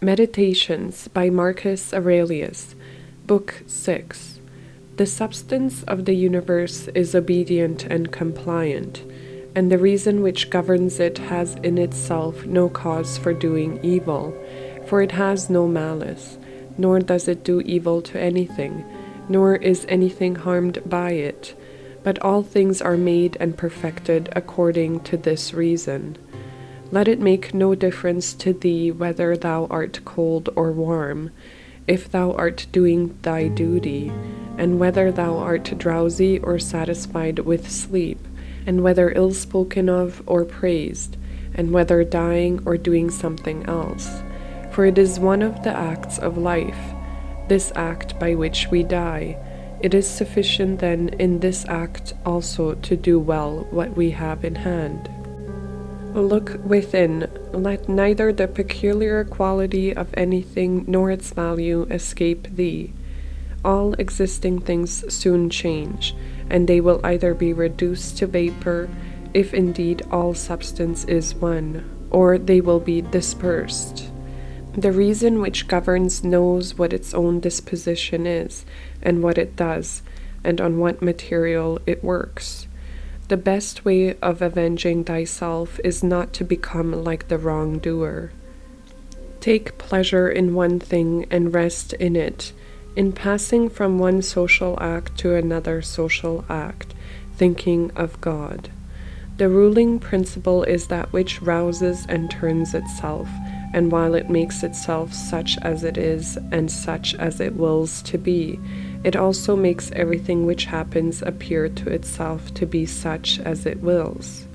Meditations by Marcus Aurelius, Book 6. The substance of the universe is obedient and compliant, and the reason which governs it has in itself no cause for doing evil, for it has no malice, nor does it do evil to anything, nor is anything harmed by it, but all things are made and perfected according to this reason. Let it make no difference to thee whether thou art cold or warm, if thou art doing thy duty, and whether thou art drowsy or satisfied with sleep, and whether ill spoken of or praised, and whether dying or doing something else. For it is one of the acts of life, this act by which we die. It is sufficient then in this act also to do well what we have in hand. Look within, let neither the peculiar quality of anything nor its value escape thee. All existing things soon change, and they will either be reduced to vapor, if indeed all substance is one, or they will be dispersed. The reason which governs knows what its own disposition is, and what it does, and on what material it works. The best way of avenging thyself is not to become like the wrongdoer. Take pleasure in one thing and rest in it, in passing from one social act to another social act, thinking of God. The ruling principle is that which rouses and turns itself, and while it makes itself such as it is and such as it wills to be, it also makes everything which happens appear to itself to be such as it wills.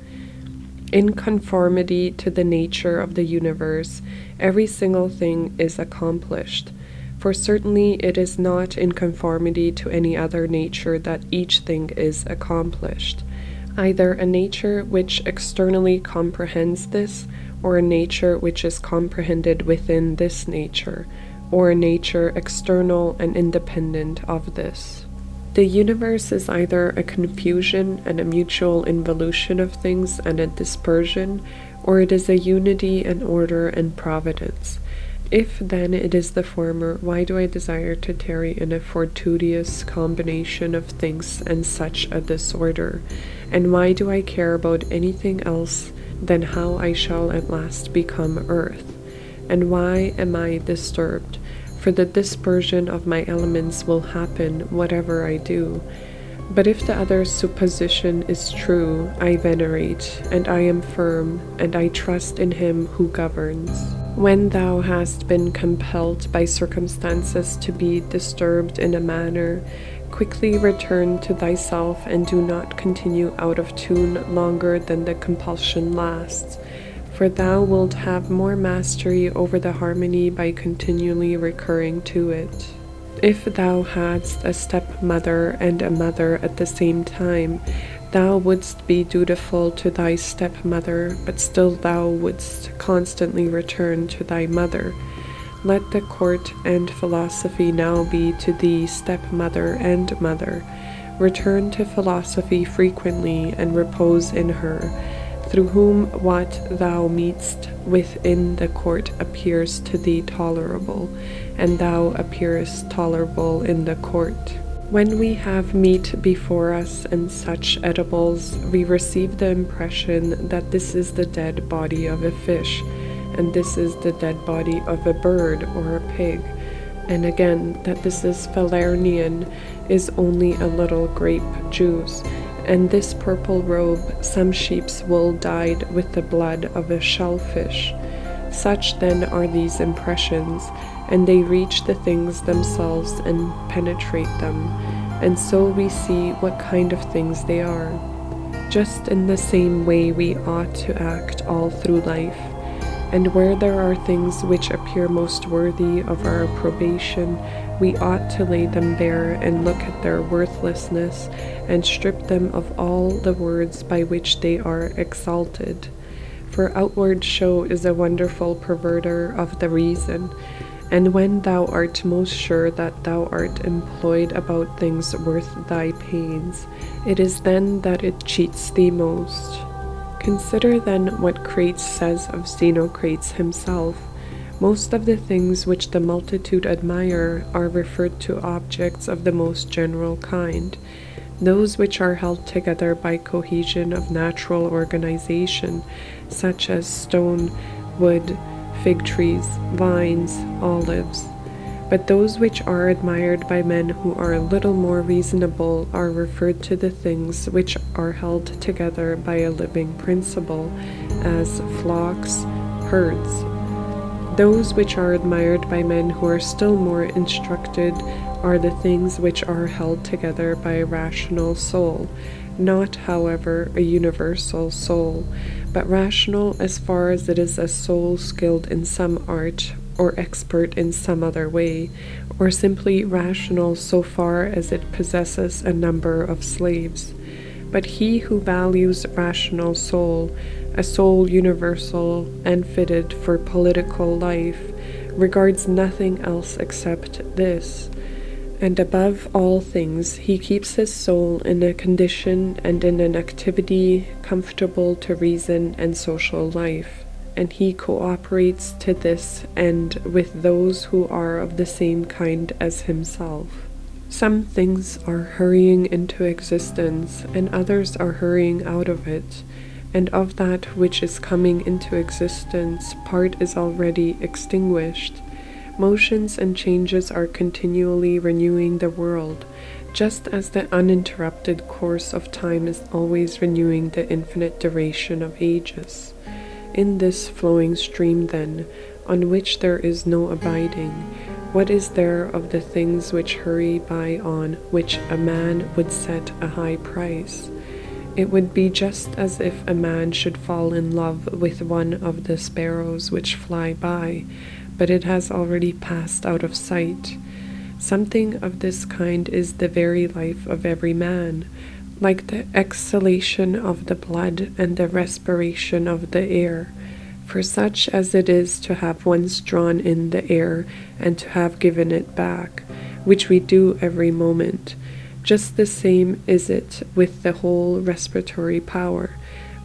In conformity to the nature of the universe, every single thing is accomplished, for certainly it is not in conformity to any other nature that each thing is accomplished, either a nature which externally comprehends this, or a nature which is comprehended within this nature, or a nature external and independent of this. The universe is either a confusion and a mutual involution of things and a dispersion, or it is a unity and order and providence. If then it is the former, why do I desire to tarry in a fortuitous combination of things and such a disorder? And why do I care about anything else than how I shall at last become earth? And why am I disturbed? For the dispersion of my elements will happen whatever I do. But if the other supposition is true, I venerate, and I am firm, and I trust in him who governs. When thou hast been compelled by circumstances to be disturbed in a manner, quickly return to thyself and do not continue out of tune longer than the compulsion lasts, for thou wilt have more mastery over the harmony by continually recurring to it. If thou hadst a stepmother and a mother at the same time, thou wouldst be dutiful to thy stepmother, but still thou wouldst constantly return to thy mother. Let the court and philosophy now be to thee stepmother and mother. Return to philosophy frequently and repose in her, through whom what thou meetst within the court appears to thee tolerable, and thou appearest tolerable in the court. When we have meat before us and such edibles, we receive the impression that this is the dead body of a fish, and this is the dead body of a bird or a pig, and again that this is Falernian, is only a little grape juice, and this purple robe some sheep's wool dyed with the blood of a shellfish. Such then are these impressions, and they reach the things themselves and penetrate them, and so we see what kind of things they are. Just in the same way we ought to act all through life, and where there are things which appear most worthy of our approbation, we ought to lay them bare and look at their worthlessness, and strip them of all the words by which they are exalted. For outward show is a wonderful perverter of the reason, and when thou art most sure that thou art employed about things worth thy pains, it is then that it cheats thee most. Consider then what Crates says of Xenocrates himself, Most of the things which the multitude admire are referred to objects of the most general kind, those which are held together by cohesion of natural organization, such as stone, wood, fig trees, vines, olives. But those which are admired by men who are a little more reasonable are referred to the things which are held together by a living principle, as flocks, herds. Those which are admired by men who are still more instructed are the things which are held together by a rational soul, not, however, a universal soul, but rational as far as it is a soul skilled in some art, or expert in some other way, or simply rational so far as it possesses a number of slaves. But he who values rational soul, a soul universal and fitted for political life, regards nothing else except this. And above all things, he keeps his soul in a condition and in an activity comfortable to reason and social life, and he cooperates to this end with those who are of the same kind as himself. Some things are hurrying into existence, and others are hurrying out of it, and of that which is coming into existence, part is already extinguished. Motions and changes are continually renewing the world, just as the uninterrupted course of time is always renewing the infinite duration of ages. In this flowing stream, then, on which there is no abiding, what is there of the things which hurry by on which a man would set a high price? It would be just as if a man should fall in love with one of the sparrows which fly by, but it has already passed out of sight. Something of this kind is the very life of every man, like the exhalation of the blood and the respiration of the air. For such as it is to have once drawn in the air and to have given it back, which we do every moment, just the same is it with the whole respiratory power,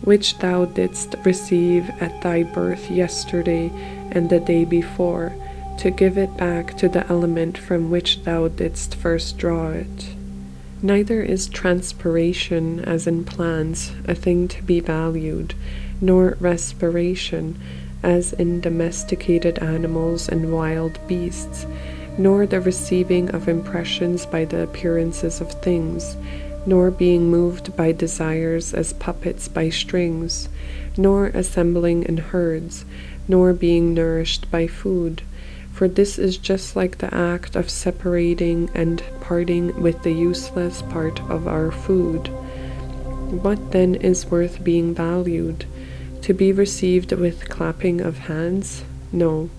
which thou didst receive at thy birth yesterday and the day before, to give it back to the element from which thou didst first draw it. Neither is transpiration, as in plants, a thing to be valued, nor respiration, as in domesticated animals and wild beasts, nor the receiving of impressions by the appearances of things, nor being moved by desires as puppets by strings, nor assembling in herds, nor being nourished by food. For this is just like the act of separating and parting with the useless part of our food. What then is worth being valued? To be received with clapping of hands? No,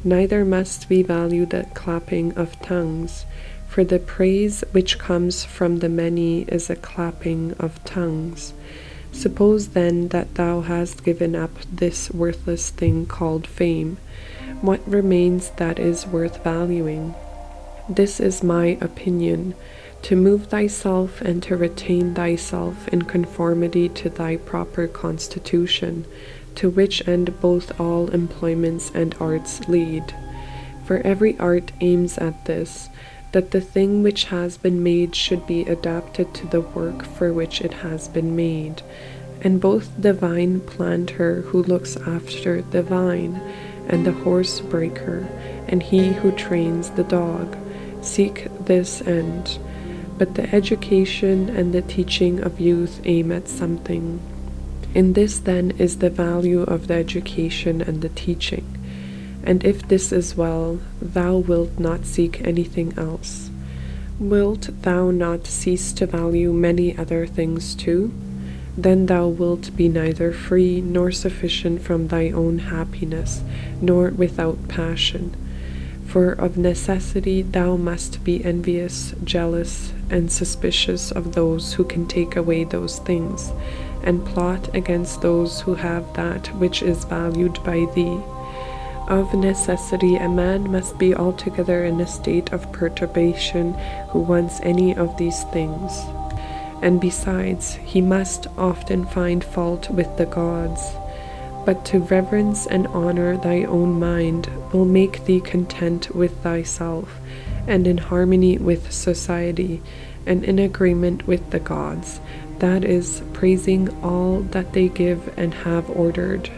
neither must we value the clapping of tongues, for the praise which comes from the many is a clapping of tongues. Suppose then that thou hast given up this worthless thing called fame. What remains that is worth valuing? This is my opinion, to move thyself and to retain thyself in conformity to thy proper constitution, to which end both all employments and arts lead. For every art aims at this, that the thing which has been made should be adapted to the work for which it has been made, and both the vine planter who looks after the vine, and the horse breaker, and he who trains the dog, seek this end. But the education and the teaching of youth aim at something. In this then is the value of the education and the teaching. And if this is well, thou wilt not seek anything else. Wilt thou not cease to value many other things too? Then thou wilt be neither free nor sufficient from thy own happiness, nor without passion. For of necessity thou must be envious, jealous, and suspicious of those who can take away those things, and plot against those who have that which is valued by thee. Of necessity a man must be altogether in a state of perturbation who wants any of these things. And besides, he must often find fault with the gods. but to reverence and honor thy own mind will make thee content with thyself, and in harmony with society, and in agreement with the gods, that is, praising all that they give and have ordered.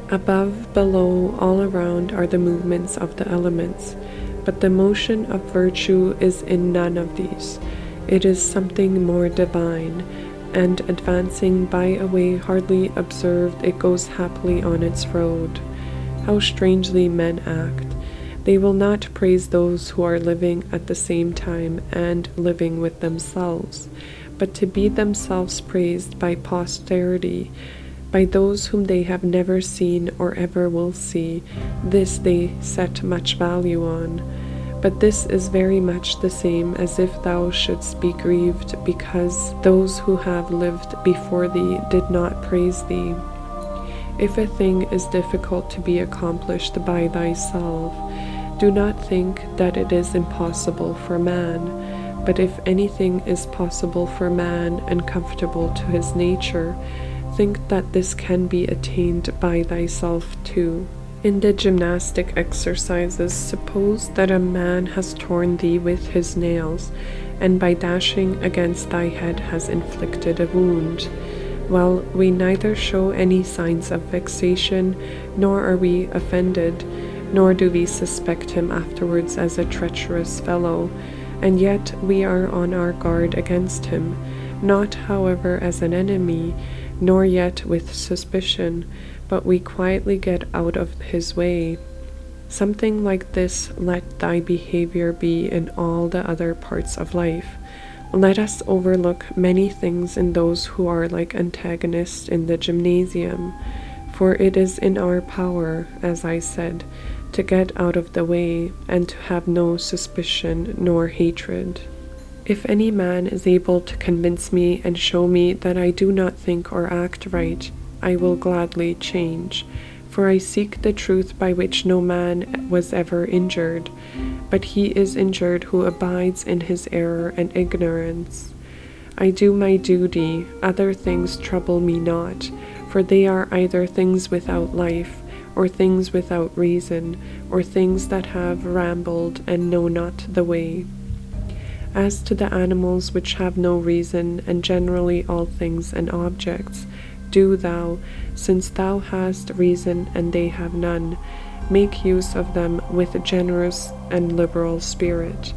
Above, below, all around are the movements of the elements, but the motion of virtue is in none of these. It is something more divine, and advancing by a way hardly observed, it goes happily on its road. How strangely men act! They will not praise those who are living at the same time and living with themselves, but to be themselves praised by posterity, by those whom they have never seen or ever will see, this they set much value on. But this is very much the same as if thou shouldst be grieved because those who have lived before thee did not praise thee. If a thing is difficult to be accomplished by thyself, do not think that it is impossible for man, but if anything is possible for man and comfortable to his nature, think that this can be attained by thyself too. In the gymnastic exercises, suppose that a man has torn thee with his nails, and by dashing against thy head has inflicted a wound. Well, we neither show any signs of vexation, nor are we offended, nor do we suspect him afterwards as a treacherous fellow, and yet we are on our guard against him, not, however, as an enemy, nor yet with suspicion, but we quietly get out of his way. Something like this let thy behavior be in all the other parts of life. Let us overlook many things in those who are like antagonists in the gymnasium, for it is in our power, as I said, to get out of the way, and to have no suspicion nor hatred. If any man is able to convince me and show me that I do not think or act right, I will gladly change, for I seek the truth by which no man was ever injured, but he is injured who abides in his error and ignorance. I do my duty, other things trouble me not, for they are either things without life, or things without reason, or things that have rambled and know not the way. As to the animals which have no reason, and generally all things and objects, do thou, since thou hast reason and they have none, make use of them with a generous and liberal spirit.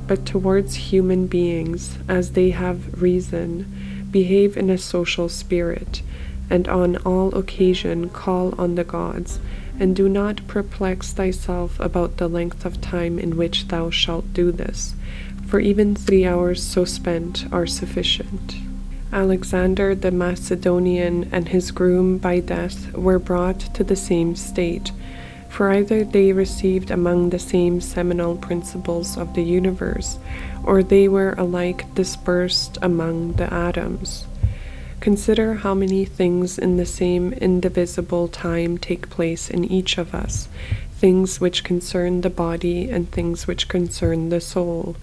But towards human beings, as they have reason, behave in a social spirit, and on all occasion call on the gods, and do not perplex thyself about the length of time in which thou shalt do this, for even 3 hours so spent are sufficient. Alexander the Macedonian and his groom by death were brought to the same state, for either they received among the same seminal principles of the universe, or they were alike dispersed among the atoms. Consider how many things in the same indivisible time take place in each of us, things which concern the body and things which concern the soul,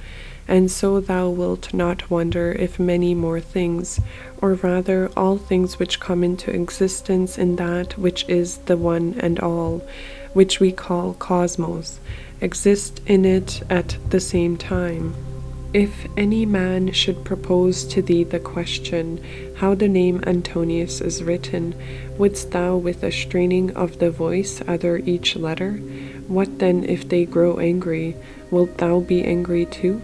and so thou wilt not wonder if many more things, or rather all things which come into existence in that which is the one and all, which we call cosmos, exist in it at the same time. If any man should propose to thee the question, how the name Antonius is written, wouldst thou with a straining of the voice utter each letter? What then if they grow angry? Wilt thou be angry too?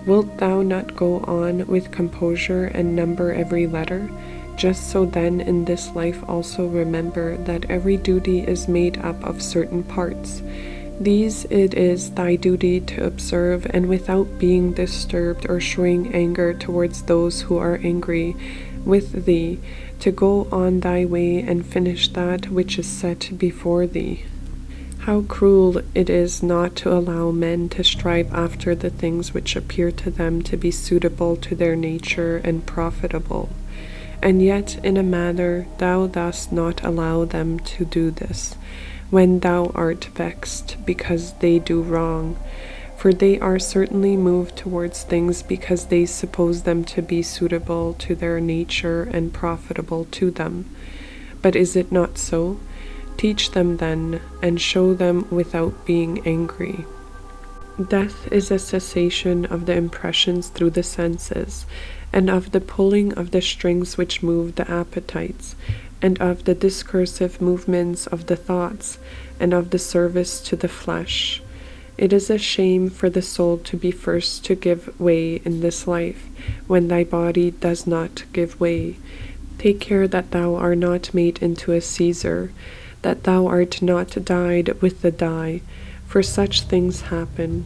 Wilt thou not go on with composure and number every letter? Just so then in this life also remember that every duty is made up of certain parts. These it is thy duty to observe, and without being disturbed or showing anger towards those who are angry with thee, to go on thy way and finish that which is set before thee. How cruel it is not to allow men to strive after the things which appear to them to be suitable to their nature and profitable, and yet in a manner thou dost not allow them to do this, when thou art vexed because they do wrong, for they are certainly moved towards things because they suppose them to be suitable to their nature and profitable to them. But is it not so? Teach them then, and show them without being angry. Death is a cessation of the impressions through the senses, and of the pulling of the strings which move the appetites, and of the discursive movements of the thoughts, and of the service to the flesh. It is a shame for the soul to be first to give way in this life, when thy body does not give way. Take care that thou art not made into a Caesar, that thou art not dyed with the dye, for such things happen.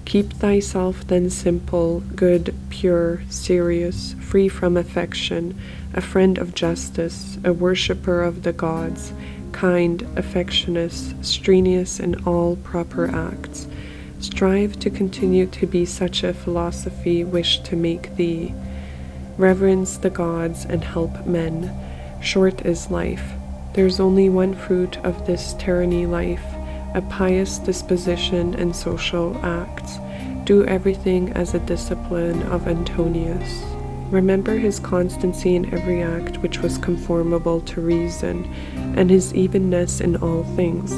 Keep thyself then simple, good, pure, serious, free from affection, a friend of justice, a worshipper of the gods, kind, affectionate, strenuous in all proper acts. Strive to continue to be such a philosophy wish to make thee. Reverence the gods and help men. Short is life. There's only one fruit of this tyranny life, a pious disposition and social acts. Do everything as a discipline of Antonius. Remember his constancy in every act which was conformable to reason, and his evenness in all things,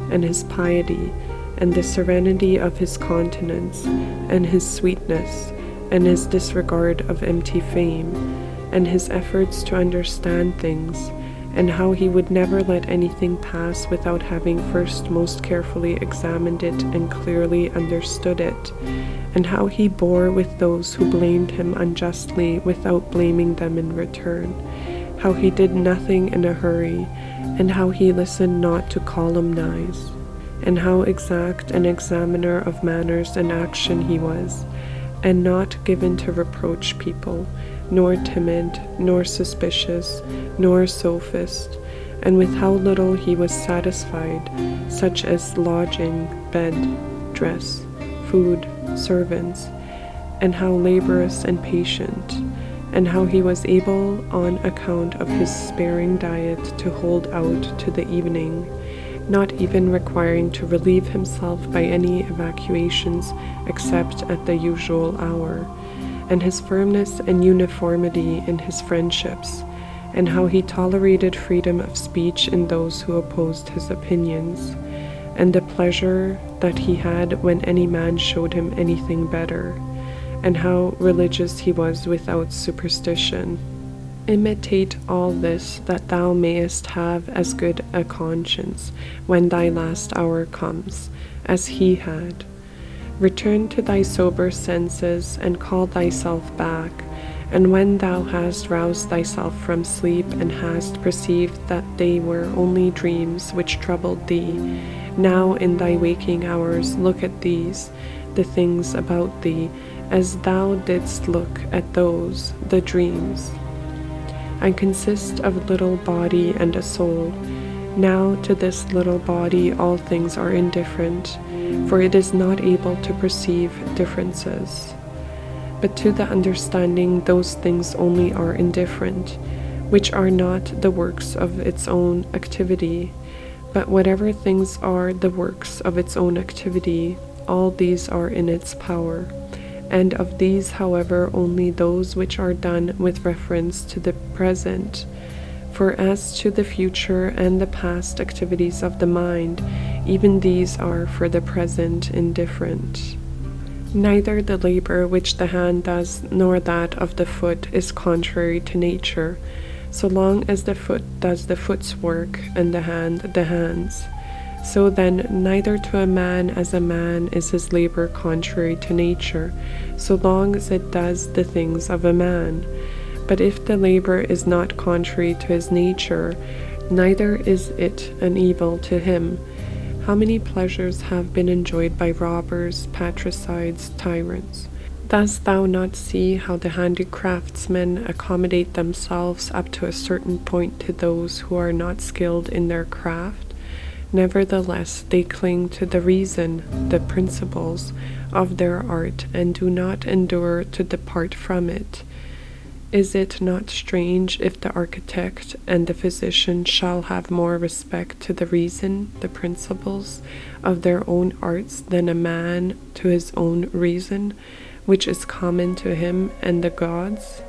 and his piety, and the serenity of his countenance, and his sweetness, and his disregard of empty fame, and his efforts to understand things, and how he would never let anything pass without having first most carefully examined it and clearly understood it, and how he bore with those who blamed him unjustly without blaming them in return, how he did nothing in a hurry, and how he listened not to calumnies, and how exact an examiner of manners and action he was, and not given to reproach people, nor timid, nor suspicious, nor sophist, and with how little he was satisfied, such as lodging, bed, dress, food, servants, and how laborious and patient, and how he was able, on account of his sparing diet, to hold out to the evening, not even requiring to relieve himself by any evacuations except at the usual hour, and his firmness and uniformity in his friendships, and how he tolerated freedom of speech in those who opposed his opinions, and the pleasure that he had when any man showed him anything better, and how religious he was without superstition. Imitate all this, that thou mayest have as good a conscience when thy last hour comes, as he had. Return to thy sober senses, and call thyself back, and when thou hast roused thyself from sleep, and hast perceived that they were only dreams which troubled thee, now in thy waking hours look at these, the things about thee, as thou didst look at those, the dreams, and consist of little body and a soul. Now to this little body all things are indifferent, for it is not able to perceive differences. But to the understanding those things only are indifferent, which are not the works of its own activity, but whatever things are the works of its own activity, all these are in its power. And of these, however, only those which are done with reference to the present. For as to the future and the past activities of the mind, even these are for the present indifferent. Neither the labor which the hand does nor that of the foot is contrary to nature, so long as the foot does the foot's work and the hand the hand's. So then, neither to a man as a man is his labor contrary to nature, so long as it does the things of a man. But if the labor is not contrary to his nature, neither is it an evil to him. How many pleasures have been enjoyed by robbers, patricides, tyrants? Dost thou not see how the handicraftsmen accommodate themselves up to a certain point to those who are not skilled in their craft? Nevertheless, they cling to the reason, the principles of their art, and do not endure to depart from it. Is it not strange if the architect and the physician shall have more respect to the reason, the principles of their own arts, than a man to his own reason, which is common to him and the gods?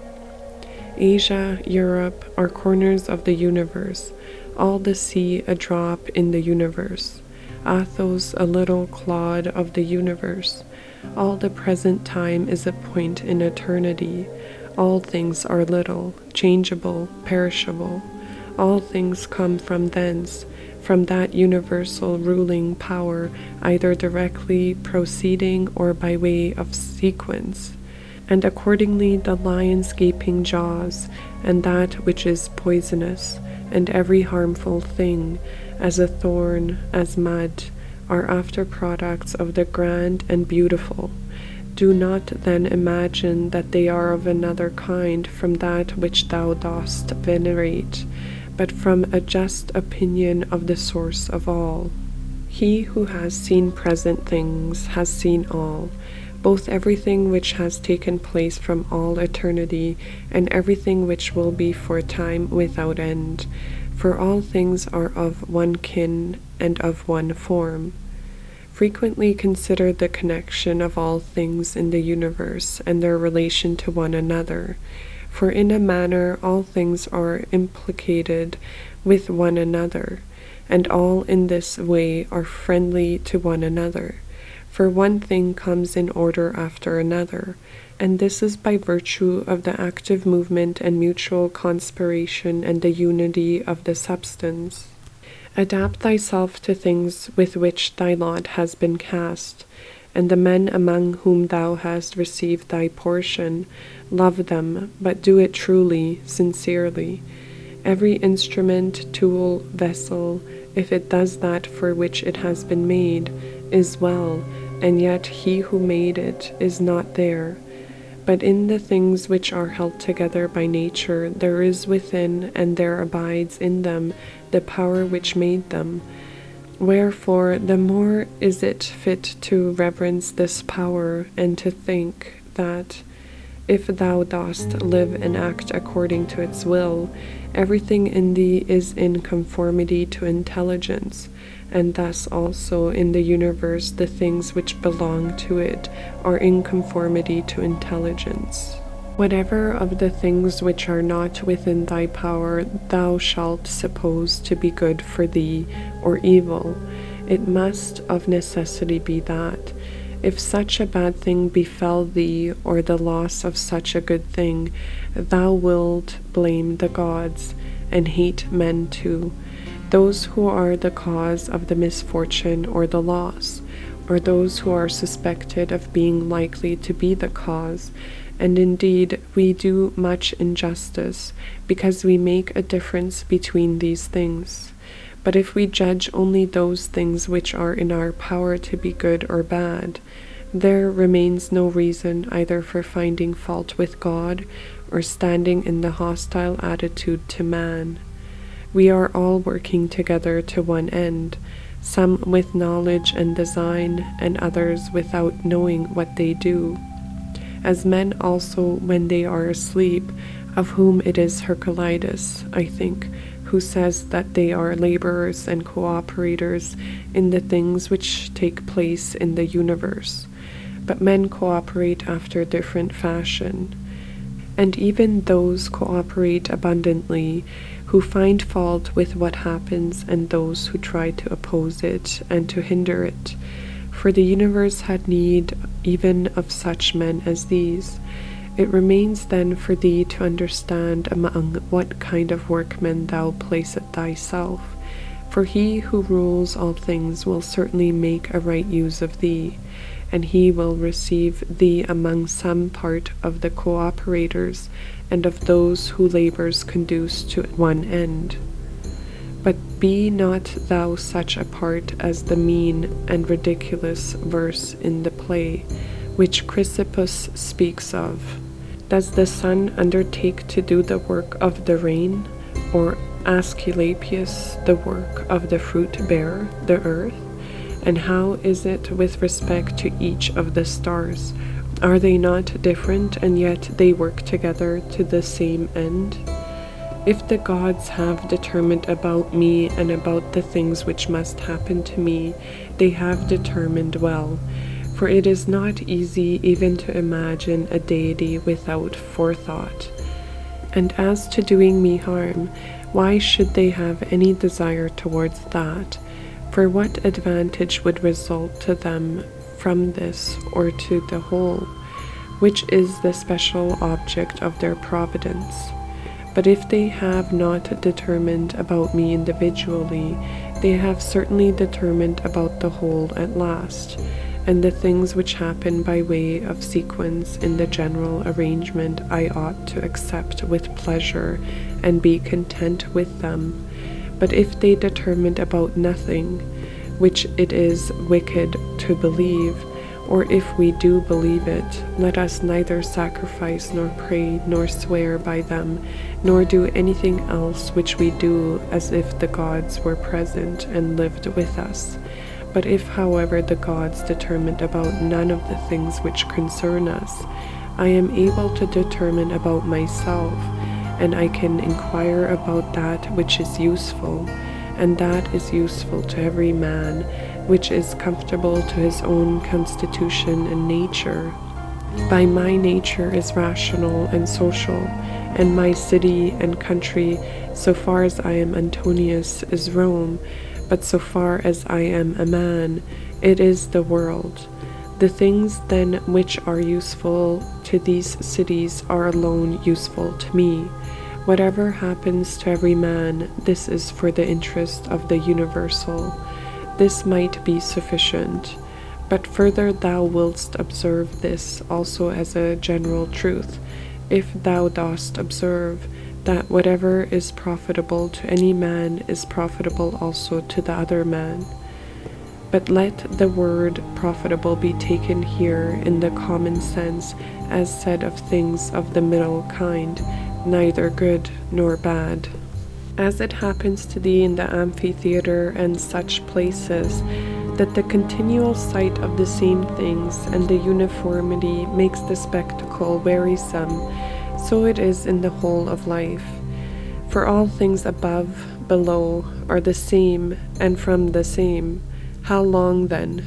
Asia, Europe, are corners of the universe. all the sea a drop in the universe, Athos a little clod of the universe. All the present time is a point in eternity. All things are little, changeable, perishable. All things come from thence, from that universal ruling power, either directly proceeding or by way of sequence. And accordingly the lion's gaping jaws, and that which is poisonous, and every harmful thing, as a thorn, as mud, are after products of the grand and beautiful. Do not then imagine that they are of another kind from that which thou dost venerate, but from a just opinion of the source of all. He who has seen present things has seen all, both everything which has taken place from all eternity, and everything which will be for time without end. For all things are of one kin and of one form. Frequently consider the connection of all things in the universe and their relation to one another, for in a manner all things are implicated with one another, and all in this way are friendly to one another. For one thing comes in order after another, and this is by virtue of the active movement and mutual conspiration and the unity of the substance. Adapt thyself to things with which thy lot has been cast, and the men among whom thou hast received thy portion, love them, but do it truly, sincerely. Every instrument, tool, vessel, if it does that for which it has been made, is well, and yet he who made it is not there. But in the things which are held together by nature, there is within, and there abides in them, the power which made them. Wherefore, the more is it fit to reverence this power, and to think that, if thou dost live and act according to its will, everything in thee is in conformity to intelligence, and thus also in the universe the things which belong to it are in conformity to intelligence. Whatever of the things which are not within thy power thou shalt suppose to be good for thee or evil, it must of necessity be that. If such a bad thing befell thee, or the loss of such a good thing, thou wilt blame the gods, and hate men too, those who are the cause of the misfortune or the loss, or those who are suspected of being likely to be the cause. And indeed we do much injustice, because we make a difference between these things. But if we judge only those things which are in our power to be good or bad, there remains no reason either for finding fault with God or standing in the hostile attitude to man. We are all working together to one end, some with knowledge and design, and others without knowing what they do. As men also when they are asleep, of whom it is Herculides, I think, who says that they are laborers and cooperators in the things which take place in the universe. But men cooperate after different fashion, and even those cooperate abundantly who find fault with what happens, and those who try to oppose it and to hinder it. For the universe had need even of such men as these. It remains then for thee to understand among what kind of workmen thou placest thyself, for he who rules all things will certainly make a right use of thee, and he will receive thee among some part of the cooperators, and of those who labors conduce to one end. But be not thou such a part as the mean and ridiculous verse in the play, which Chrysippus speaks of. Does the sun undertake to do the work of the rain, or Aesculapius the work of the fruit-bearer, the earth? And how is it with respect to each of the stars? Are they not different, and yet they work together to the same end? If the gods have determined about me and about the things which must happen to me, they have determined well. For it is not easy even to imagine a deity without forethought. And as to doing me harm, Why should they have any desire towards that? For what advantage would result to them from this, or to the whole, which is the special object of their providence? But if they have not determined about me individually, they have certainly determined about the whole at last, and the things which happen by way of sequence in the general arrangement I ought to accept with pleasure and be content with them. But if they determined about nothing, which it is wicked to believe, or if we do believe it, let us neither sacrifice nor pray nor swear by them, nor do anything else which we do as if the gods were present and lived with us. But if, however, the gods determined about none of the things which concern us, I am able to determine about myself, and I can inquire about that which is useful, and that is useful to every man, which is comfortable to his own constitution and nature. By my nature is rational and social, and my city and country, so far as I am Antonius, is Rome, but so far as I am a man, it is the world. The things then which are useful to these cities are alone useful to me. Whatever happens to every man, this is for the interest of the universal. This might be sufficient, but further thou wilt observe this also as a general truth, if thou dost observe that whatever is profitable to any man is profitable also to the other man. But let the word profitable be taken here in the common sense as said of things of the middle kind, neither good nor bad. As it happens to thee in the amphitheater and such places, that the continual sight of the same things and the uniformity makes the spectacle wearisome, so it is in the whole of life. For all things above, below, are the same, and from the same. How long then?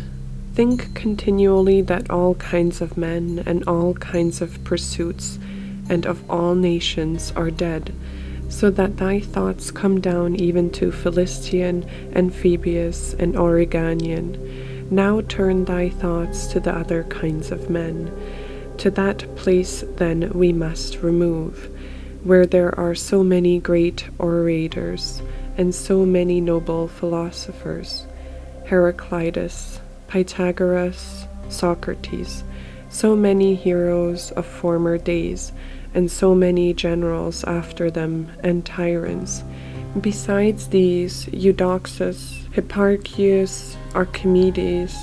Think continually that all kinds of men and all kinds of pursuits and of all nations are dead, so that thy thoughts come down even to Philistian and Phoebus and Oreganian. Now turn thy thoughts to the other kinds of men. To that place then we must remove, where there are so many great orators, and so many noble philosophers, Heraclitus, Pythagoras, Socrates, so many heroes of former days, and so many generals after them, and tyrants. Besides these, Eudoxus, Hipparchus, Archimedes,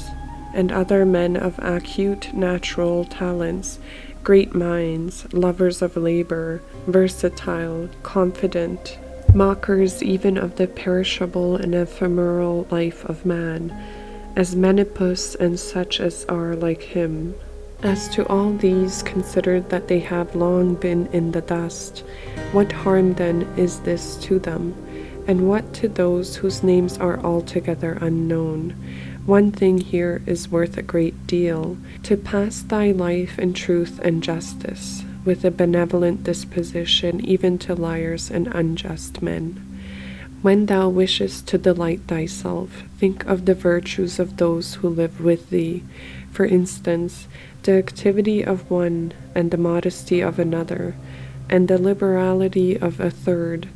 and other men of acute natural talents, great minds, lovers of labor, versatile, confident, mockers even of the perishable and ephemeral life of man, as Menippus and such as are like him. As to all these, consider that they have long been in the dust. What harm then is this to them? And what to those whose names are altogether unknown? One thing here is worth a great deal, to pass thy life in truth and justice, with a benevolent disposition even to liars and unjust men. When thou wishest to delight thyself, think of the virtues of those who live with thee. For instance, the activity of one, and the modesty of another, and the liberality of a third,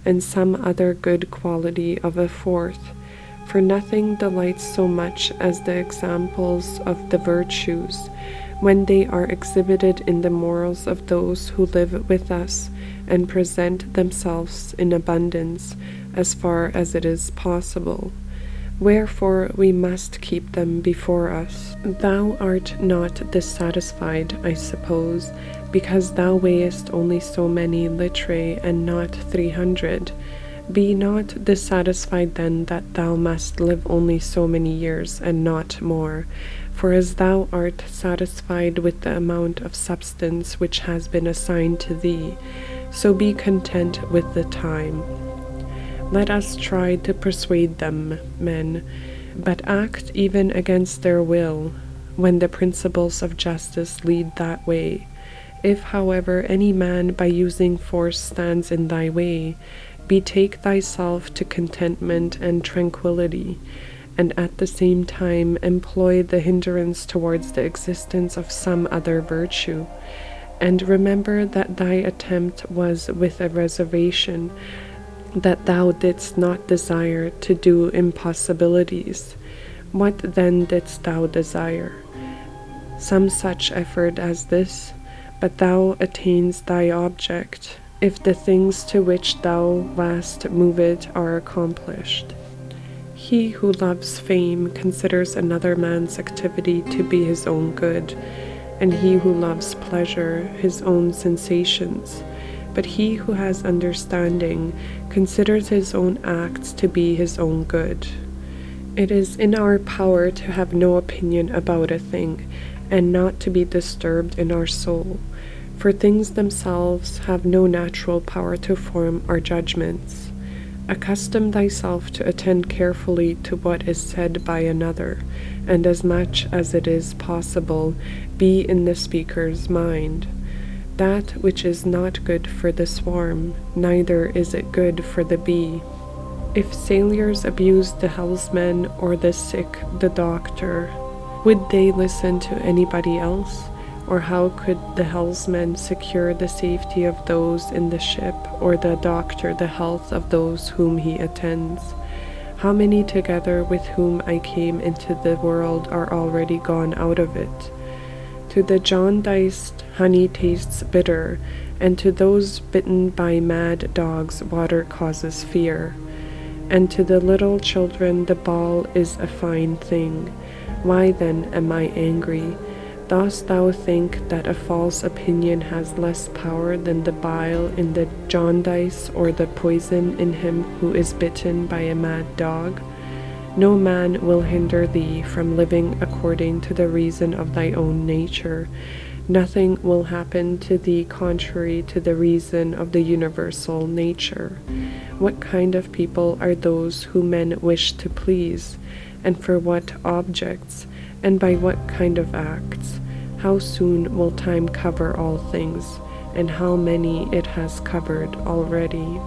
and some other good quality of a fourth. For nothing delights so much as the examples of the virtues, when they are exhibited in the morals of those who live with us, and present themselves in abundance, as far as it is possible. Wherefore we must keep them before us. Thou art not dissatisfied, I suppose, because thou weighest only so many literae and not 300. Be not dissatisfied then that thou must live only so many years and not more. For as thou art satisfied with the amount of substance which has been assigned to thee, so be content with the time. Let us try to persuade them, men, but act even against their will, when the principles of justice lead that way. If, however, any man by using force stands in thy way, Betake thyself to contentment and tranquillity, and at the same time employ the hindrance towards the existence of some other virtue. And remember that thy attempt was with a reservation, that thou didst not desire to do impossibilities. What then didst thou desire? Some such effort as this, but thou attainest thy object, if the things to which thou wast moved are accomplished. He who loves fame considers another man's activity to be his own good, and he who loves pleasure his own sensations. But he who has understanding considers his own acts to be his own good. It is in our power to have no opinion about a thing, and not to be disturbed in our soul, for things themselves have no natural power to form our judgments. Accustom thyself to attend carefully to what is said by another, and as much as it is possible, be in the speaker's mind. That which is not good for the swarm, neither is it good for the bee. If sailors abused the helmsman or the sick the doctor, would they listen to anybody else? Or how could the helmsman secure the safety of those in the ship, or the doctor the health of those whom he attends? How many together with whom I came into the world are already gone out of it? To the jaundiced, honey tastes bitter, and to those bitten by mad dogs water causes fear. And to the little children the ball is a fine thing. Why then am I angry? Dost thou think that a false opinion has less power than the bile in the jaundice, or the poison in him who is bitten by a mad dog? No man will hinder thee from living according to the reason of thy own nature. Nothing will happen to thee contrary to the reason of the universal nature. What kind of people are those whom men wish to please, and for what objects, and by what kind of acts? How soon will time cover all things, and how many it has covered already?